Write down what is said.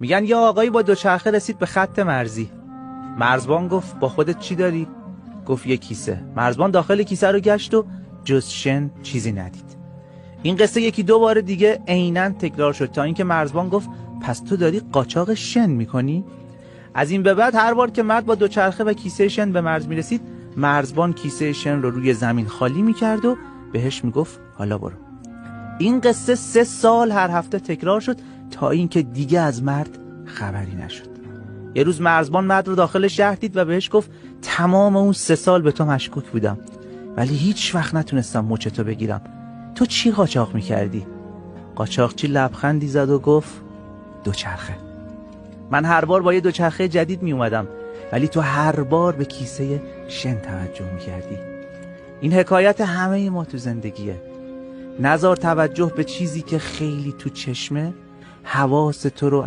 میگن یه آقایی با دوچرخه رسید به خط مرزی. مرزبان گفت با خودت چی داری؟ گفت یه کیسه. مرزبان داخل کیسه رو گشت و جز شن چیزی ندید. این قصه یکی دو بار دیگه عیناً تکرار شد تا اینکه مرزبان گفت پس تو داری قاچاق شن میکنی؟ از این به بعد هر بار که مرد با دوچرخه و کیسه شن به مرز میرسید، مرزبان کیسه شن رو روی زمین خالی میکرد و بهش میگفت حالا برو. این قصه 3 سال هر هفته تکرار شد تا اینکه دیگه از مرد خبری نشد. یه روز مرزبان مرد رو داخل شهر دید و بهش گفت تمام اون 3 سال به تو مشکوک بودم ولی هیچ وقت نتونستم مچتو بگیرم. تو چی قاچاق میکردی؟ قاچاقچی لبخندی زد و گفت دوچرخه. من هر بار با یه دوچرخه جدید می اومدم ولی تو هر بار به کیسه شن توجه میکردی. این حکایت همه ما تو زندگیه. نذار توجه به چیزی که خیلی تو چشمه حواس تو رو